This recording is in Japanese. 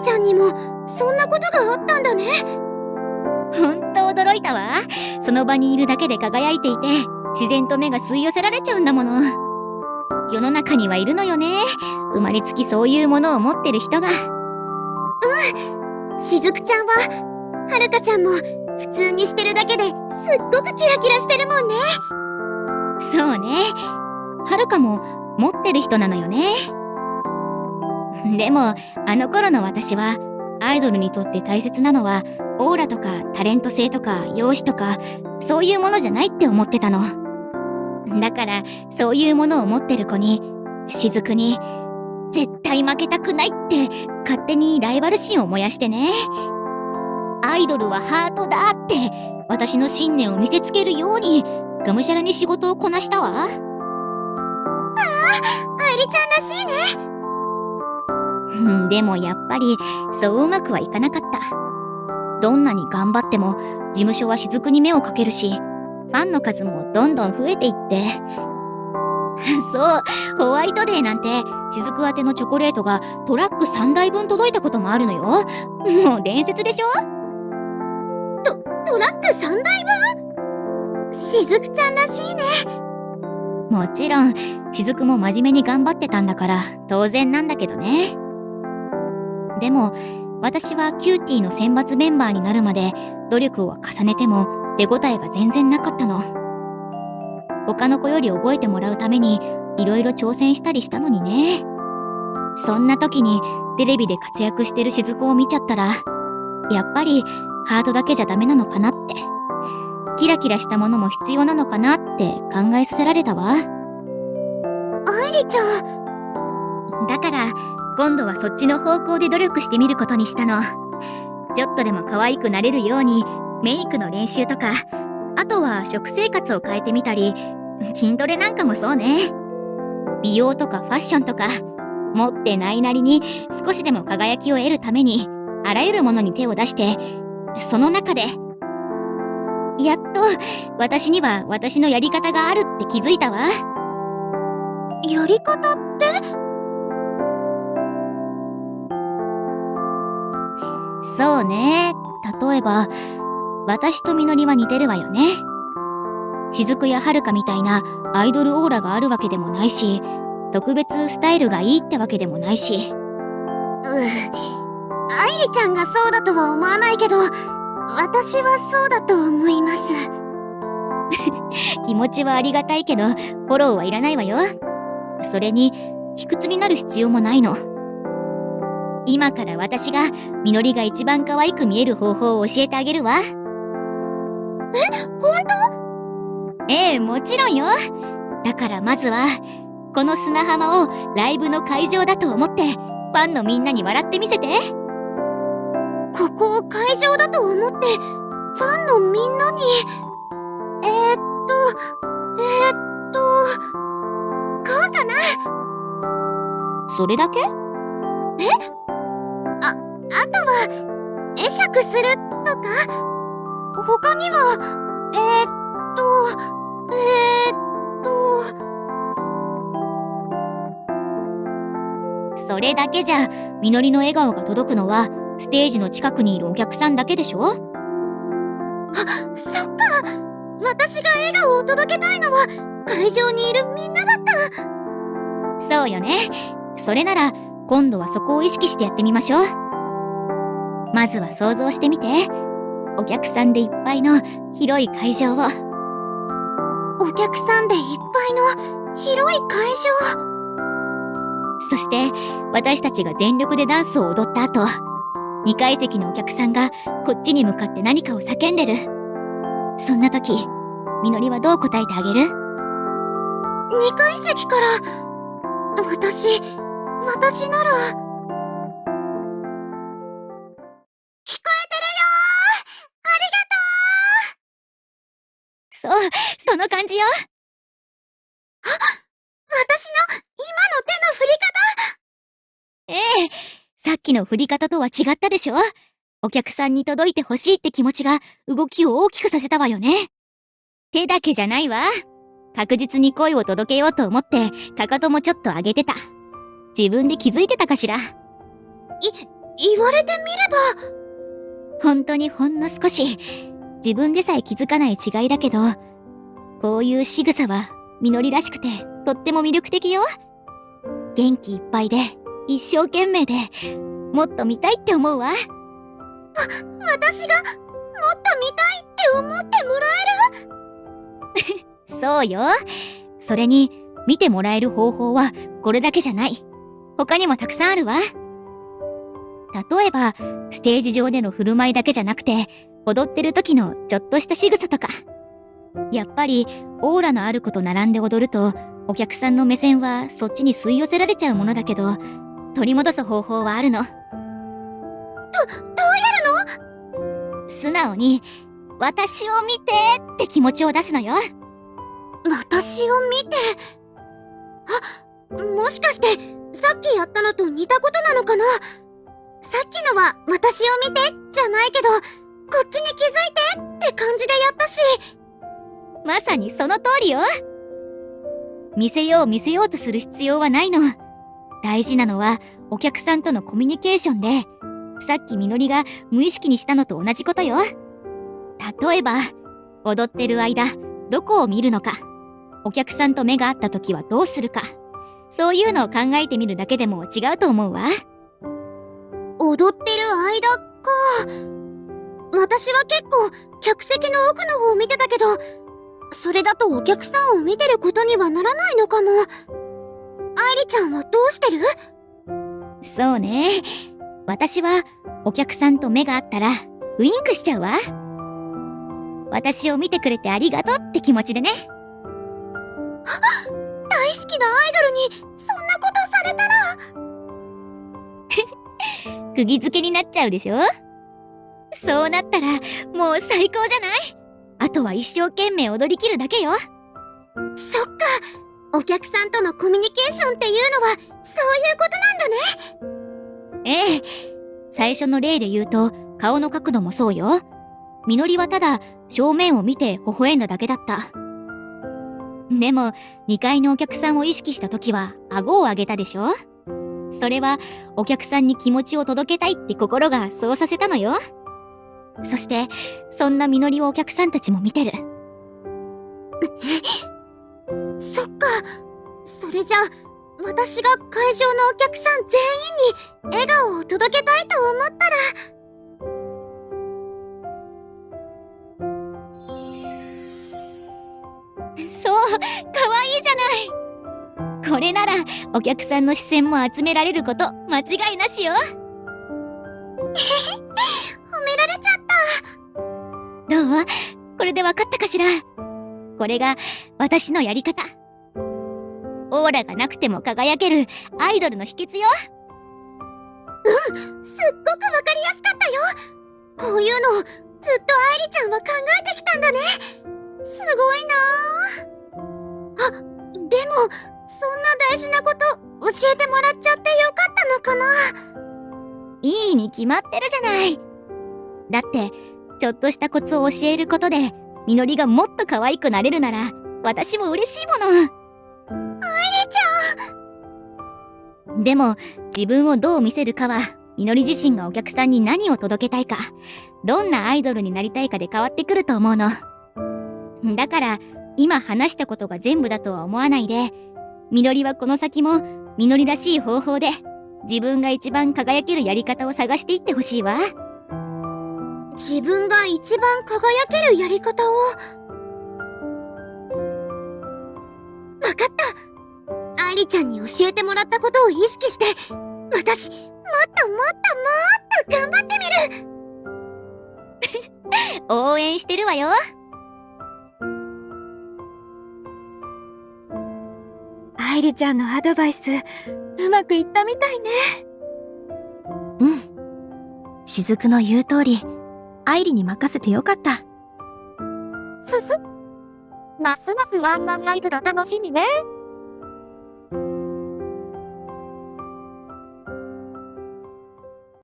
ちゃんにもそんなことがあったんだね。ほんと驚いたわ。その場にいるだけで輝いていて、自然と目が吸い寄せられちゃうんだもの。世の中にはいるのよね。生まれつきそういうものを持ってる人が。しずくちゃんははるかちゃんも普通にしてるだけですっごくキラキラしてるもんね。そうね。はるかも持ってる人なのよね。でもあの頃の私は、アイドルにとって大切なのはオーラとかタレント性とか容姿とか、そういうものじゃないって思ってたの。だからそういうものを持ってる子に、しずくに絶対負けたくないって勝手にライバル心を燃やしてね。アイドルはハートだって私の信念を見せつけるように、がむしゃらに仕事をこなしたわ。愛梨ちゃんらしいね。でもやっぱりそううまくはいかなかった。どんなに頑張っても事務所はしずくに目をかけるし、ファンの数もどんどん増えていって。そう、ホワイトデーなんてしずく宛てのチョコレートがトラック3台分届いたこともあるのよ。もう伝説でしょ。トラック3台分？しずくちゃんらしいね。もちろんしずくも真面目に頑張ってたんだから当然なんだけどね。でも私はキューティーの選抜メンバーになるまで努力を重ねても手応えが全然なかったの。他の子より覚えてもらうためにいろいろ挑戦したりしたのにね。そんな時にテレビで活躍してるしずくを見ちゃったら、やっぱりハートだけじゃダメなのかなって、キラキラしたものも必要なのかなって考えさせられたわ。愛梨ちゃん。だから今度はそっちの方向で努力してみることにしたの。ちょっとでも可愛くなれるようにメイクの練習とか、あとは食生活を変えてみたり、筋トレなんかもそうね。美容とかファッションとか、持ってないなりに少しでも輝きを得るためにあらゆるものに手を出して、その中でやっと私には私のやり方があるって気づいたわ。やり方って？そうね。例えば私とみのりは似てるわよね。しずくやはるかみたいなアイドルオーラがあるわけでもないし、特別スタイルがいいってわけでもないし。愛梨ちゃんがそうだとは思わないけど、私はそうだと思います。気持ちはありがたいけど、フォローはいらないわよ。それに卑屈になる必要もないの。今から私がみのりが一番可愛く見える方法を教えてあげるわ。本ええ、もちろんよ。だからまずはこの砂浜をライブの会場だと思ってファンのみんなに笑ってみせて。当？ここを会場だと思ってファンのみんなに。こうかな？それだけ？あとは会釈するとか、他にはそれだけじゃみのりの笑顔が届くのはステージの近くにいるお客さんだけでしょ。そっか。私が笑顔を届けたいのは会場にいるみんなだった。そうよね。それなら今度はそこを意識してやってみましょう。まずは想像してみて。お客さんでいっぱいの広い会場を。お客さんでいっぱいの広い会場。そして私たちが全力でダンスを踊った後、2階席のお客さんがこっちに向かって何かを叫んでる。そんな時みのりはどう答えてあげる？ 2階席から私なら。聞こえてるよー。ありがとう。そう、その感じよ。私の今の手の振り方。ええ、さっきの振り方とは違ったでしょ。お客さんに届いてほしいって気持ちが動きを大きくさせたわよね。手だけじゃないわ。確実に声を届けようと思ってかかともちょっと上げてた。自分で気づいてたかしら。言われてみれば。本当にほんの少し、自分でさえ気づかない違いだけど、こういう仕草はみのりらしくてとっても魅力的よ。元気いっぱいで一生懸命で、もっと見たいって思うわ。私がもっと見たいって思ってもらえる？そうよ。それに見てもらえる方法はこれだけじゃない。他にもたくさんあるわ。例えばステージ上での振る舞いだけじゃなくて、踊ってる時のちょっとした仕草とか。やっぱりオーラのある子と並んで踊ると、お客さんの目線はそっちに吸い寄せられちゃうものだけど、取り戻す方法はあるの。どうやるの？素直に私を見てって気持ちを出すのよ。私を見て。もしかしてさっきやったのと似たことなのかな？さっきのは私を見てじゃないけど、こっちに気づいてって感じでやったし。まさにその通りよ。見せようとする必要はないの。大事なのはお客さんとのコミュニケーションで、さっきみのりが無意識にしたのと同じことよ。例えば踊ってる間どこを見るのか、お客さんと目が合った時はどうするか、そういうのを考えてみるだけでも違うと思うわ。踊ってる間か。私は結構客席の奥の方を見てたけど、それだとお客さんを見てることにはならないのかも。愛梨ちゃんはどうしてる？そうね。私はお客さんと目が合ったらウインクしちゃうわ。私を見てくれてありがとうって気持ちでね。大好きなアイドルにそんなことされたら。釘付けになっちゃうでしょ。そうなったらもう最高じゃない？あとは一生懸命踊りきるだけよ。そっか、お客さんとのコミュニケーションっていうのはそういうことなんだね。ええ、最初の例で言うと顔の角度もそうよ。みのりはただ正面を見て微笑んだだけだった。でも2階のお客さんを意識した時は顎を上げたでしょ。それはお客さんに気持ちを届けたいって心がそうさせたのよ。そしてそんなみのりをお客さんたちも見てる。そっか、それじゃあ私が会場のお客さん全員に笑顔を届けたいと思ったら。そう、かわいいじゃない。これならお客さんの視線も集められること間違いなしよ。褒められちゃった。どう？これでわかったかしら？これが私のやり方。オーラがなくても輝けるアイドルの秘訣よ。すっごくわかりやすかったよ。こういうのをずっと愛梨ちゃんは考えてきたんだね。すごいなあ。でもそんな大事なこと教えてもらっちゃってよかったのかな。いいに決まってるじゃない。だってちょっとしたコツを教えることでみのりがもっと可愛くなれるなら私も嬉しいもの。愛梨ちゃん。でも自分をどう見せるかはみのり自身がお客さんに何を届けたいか、どんなアイドルになりたいかで変わってくると思うの。だから今話したことが全部だとは思わないで、みのりはこの先もみのりらしい方法で自分が一番輝けるやり方を探していってほしいわ。自分が一番輝けるやり方を。わかった。愛梨ちゃんに教えてもらったことを意識して、私もっともっともっと頑張ってみる。応援してるわよ。愛梨ちゃんのアドバイスうまくいったみたいね。うん。雫の言う通り、愛梨に任せてよかった。ますますワンマンライブが楽しみね。